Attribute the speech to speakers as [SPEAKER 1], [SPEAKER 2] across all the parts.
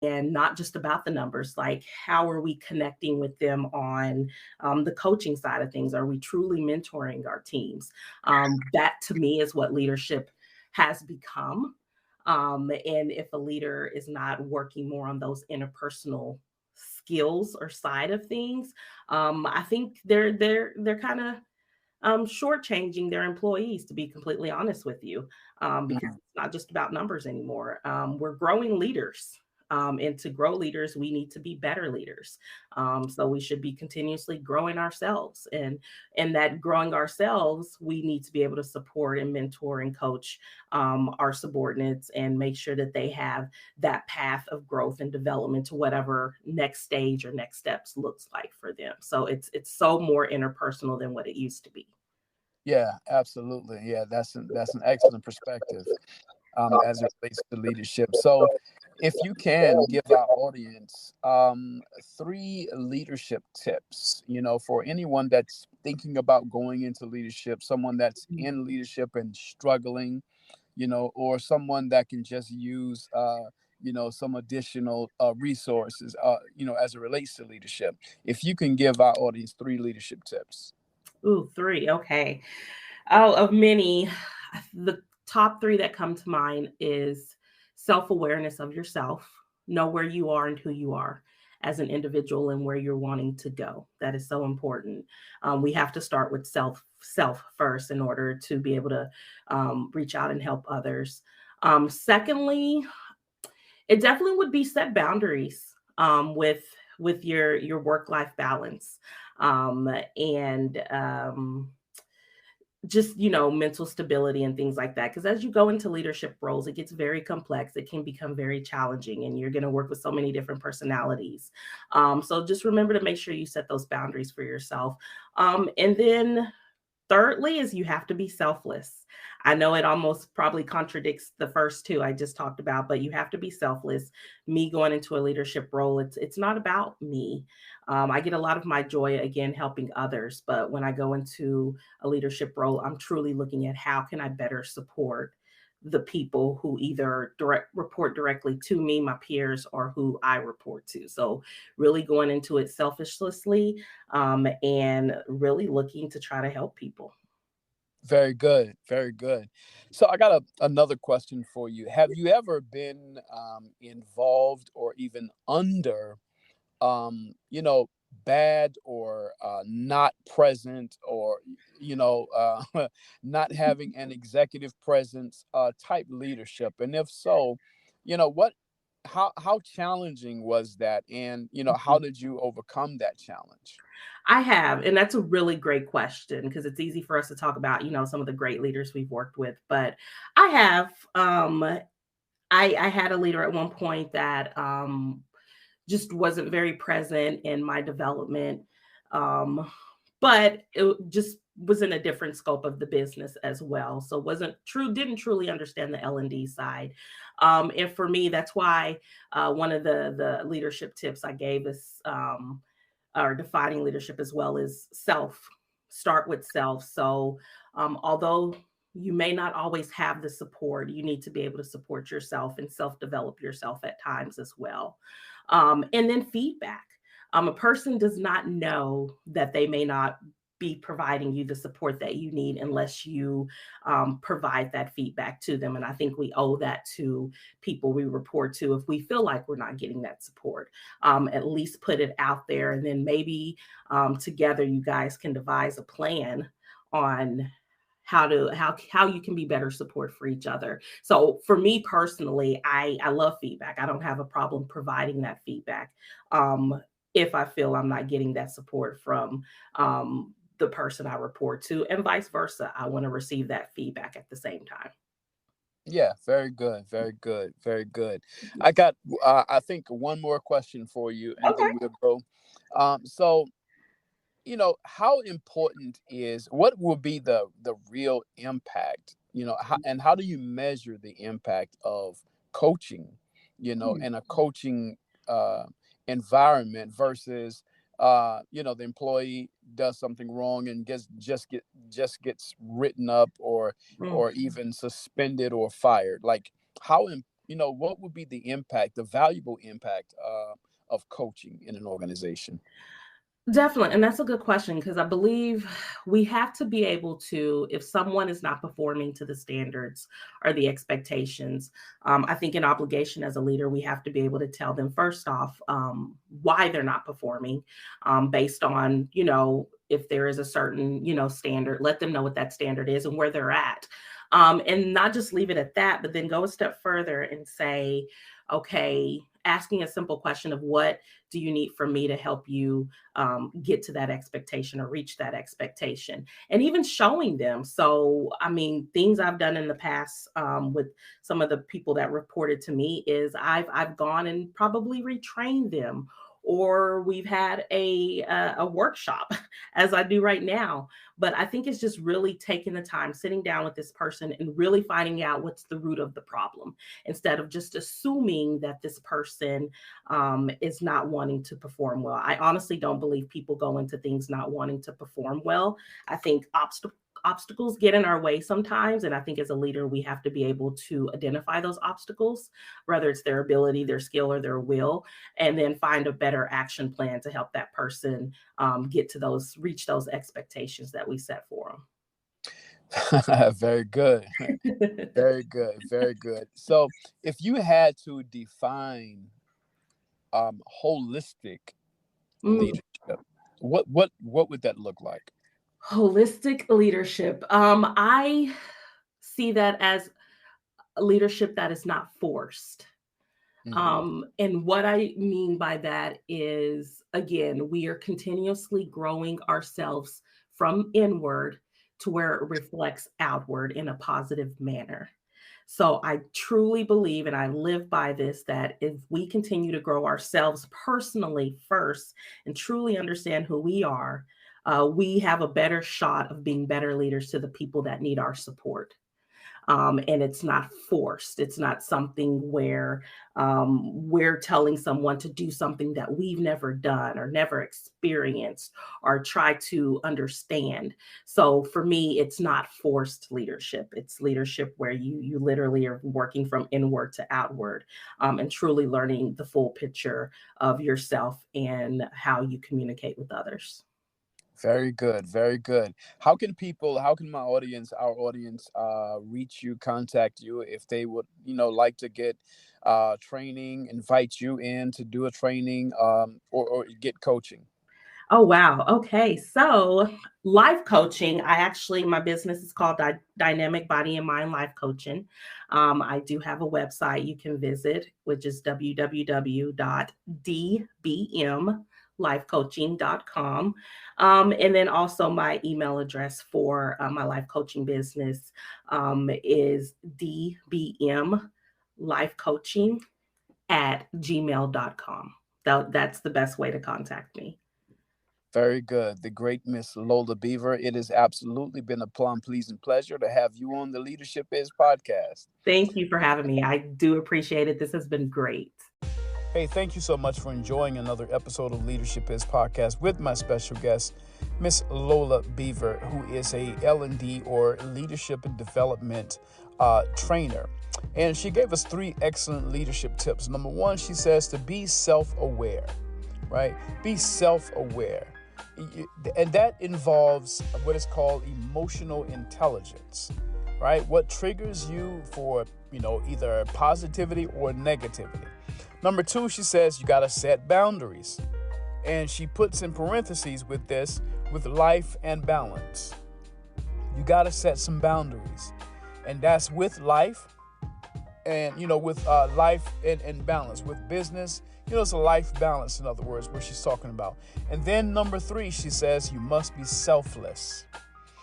[SPEAKER 1] and not just about the numbers. Like, how are we connecting with them on the coaching side of things? Are we truly mentoring our teams? That to me is what leadership has become. And if a leader is not working more on those interpersonal skills or side of things, I think they're kind of shortchanging their employees, to be completely honest with you, because
[SPEAKER 2] Mhm.
[SPEAKER 1] it's not just about numbers anymore. We're growing leaders. And to grow leaders, we need to be better leaders. So we should be continuously growing ourselves, and that growing ourselves, we need to be able to support and mentor and coach our subordinates and make sure that they have that path of growth and development to whatever next stage or next steps looks like for them. So it's so more interpersonal than what it used to be.
[SPEAKER 2] Yeah, absolutely. Yeah, that's an excellent perspective as it relates to leadership. So, if you can give our audience three leadership tips, for anyone that's thinking about going into leadership, someone that's in leadership and struggling, or someone that can just use, some additional resources, as it relates to leadership. If you can give our audience three leadership tips.
[SPEAKER 1] Ooh, three. Okay. Oh, of many, the top three that come to mind is self awareness of yourself, know where you are and who you are as an individual and where you're wanting to go. That is so important. We have to start with self first in order to be able to reach out and help others. Secondly, it definitely would be set boundaries with your work life balance, and just mental stability and things like that, because as you go into leadership roles, it gets very complex, it can become very challenging, and you're going to work with so many different personalities. So just remember to make sure you set those boundaries for yourself. And then thirdly is you have to be selfless. I know it almost probably contradicts the first two I just talked about, but you have to be selfless. Me going into a leadership role, it's not about me. I get a lot of my joy again helping others, but when I go into a leadership role, I'm truly looking at how can I better support the people who either report directly to me, my peers, or who I report to. So really going into it selfishly, and really looking to try to help people.
[SPEAKER 2] Very good, very good. So I got another question for you. Have you ever been involved or even under, bad or not present, or not having an executive presence type leadership? And if so, what, how challenging was that? And how did you overcome that challenge?
[SPEAKER 1] I have, and that's a really great question because it's easy for us to talk about, some of the great leaders we've worked with. But I have, I had a leader at one point that just wasn't very present in my development. Um, but it just was in a different scope of the business as well. So wasn't true, didn't truly understand the L&D side. And for me, that's why one of the leadership tips I gave is or defining leadership as well is self. Start with self. So although you may not always have the support, you need to be able to support yourself and self develop yourself at times as well. And then feedback. A person does not know that they may not be providing you the support that you need unless you provide that feedback to them. And I think we owe that to people we report to. If we feel like we're not getting that support, at least put it out there. And then maybe together you guys can devise a plan on how you can be better support for each other. So for me personally, I love feedback. I don't have a problem providing that feedback. If I feel I'm not getting that support from the person I report to, and vice versa, I want to receive that feedback at the same time.
[SPEAKER 2] Yeah, very good, very good, very good. I got, I think, one more question for you, and
[SPEAKER 1] Okay.
[SPEAKER 2] then we'll go. So, how important is, what will be the real impact? And how do you measure the impact of coaching? In a coaching uh, environment versus, the employee does something wrong and gets written up, or
[SPEAKER 1] Mm.
[SPEAKER 2] even suspended or fired. Like, how what would be the impact, the valuable impact of coaching in an organization?
[SPEAKER 1] Definitely. And that's a good question because I believe we have to be able to, if someone is not performing to the standards or the expectations, I think an obligation as a leader, we have to be able to tell them first off why they're not performing based on, if there is a certain, standard, let them know what that standard is and where they're at. And not just leave it at that, but then go a step further and say, okay, asking a simple question of what do you need from me to help you get to that expectation or reach that expectation, and even showing them. So, I mean, things I've done in the past with some of the people that reported to me is I've gone and probably retrained them, or we've had a workshop as I do right now. But I think it's just really taking the time, sitting down with this person and really finding out what's the root of the problem instead of just assuming that this person is not wanting to perform well. I honestly don't believe people go into things not wanting to perform well. I think obstacles get in our way sometimes. And I think as a leader, we have to be able to identify those obstacles, whether it's their ability, their skill, or their will, and then find a better action plan to help that person reach those expectations that we set for
[SPEAKER 2] Very good.
[SPEAKER 1] them.
[SPEAKER 2] Very good. Very good. So, if you had to define holistic
[SPEAKER 1] Mm,
[SPEAKER 2] leadership, what would that look like?
[SPEAKER 1] holistic leadership. I see that as a leadership that is not forced.
[SPEAKER 2] Hmm.
[SPEAKER 1] And what I mean by that is, again, we are continuously growing ourselves from inward to where it reflects outward in a positive manner. So I truly believe, and I live by this, that if we continue to grow ourselves personally first and truly understand who we are, we have a better shot of being better leaders to the people that need our support. And it's not forced. It's not something where we're telling someone to do something that we've never done or never experienced or try to understand. So for me, it's not forced leadership. It's leadership where you literally are working from inward to outward and truly learning the full picture of yourself and how you communicate with others.
[SPEAKER 2] Very good. Very good. How can our audience, reach you, contact you if they would, like to get training, invite you in to do a training, or get coaching?
[SPEAKER 1] Oh, wow. Okay. So, life coaching, my business is called Dynamic Body and Mind Life Coaching. I do have a website you can visit, which is www.dbmlifecoaching.com. And then also my email address for my life coaching business is dbmlifecoaching@gmail.com. That's the best way to contact me.
[SPEAKER 2] Very good. The great Miss Lola Beaver. It has absolutely been a plum pleasing pleasure to have you on the Leadership Is podcast.
[SPEAKER 1] Thank you for having me. I do appreciate it. This has been great.
[SPEAKER 2] Hey, thank you so much for enjoying another episode of Leadership Is podcast with my special guest, Miss Lola Beaver, who is a L&D, or leadership and development trainer. And she gave us 3 excellent leadership tips. Number 1, she says to be self-aware, right? Be self-aware. And that involves what is called emotional intelligence, right? What triggers you for, either positivity or negativity. Number 2, she says you got to set boundaries. And she puts in parentheses with this, with life and balance. You got to set some boundaries. And that's with life and, with life and balance. With business, it's a life balance, in other words, what she's talking about. And then number 3, she says you must be selfless.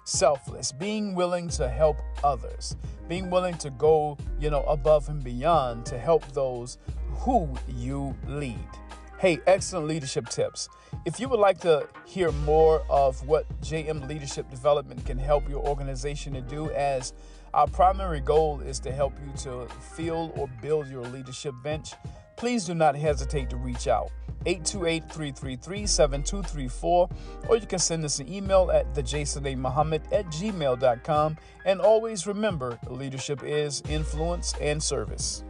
[SPEAKER 2] Selfless, being willing to help others, being willing to go, above and beyond to help those who you lead. Hey, excellent leadership tips. If you would like to hear more of what JM Leadership Development can help your organization to do, as our primary goal is to help you to fill or build your leadership bench, please do not hesitate to reach out. 828-333-7234, or you can send us an email at thejasonAmuhammad@gmail.com. And always remember, leadership is influence and service.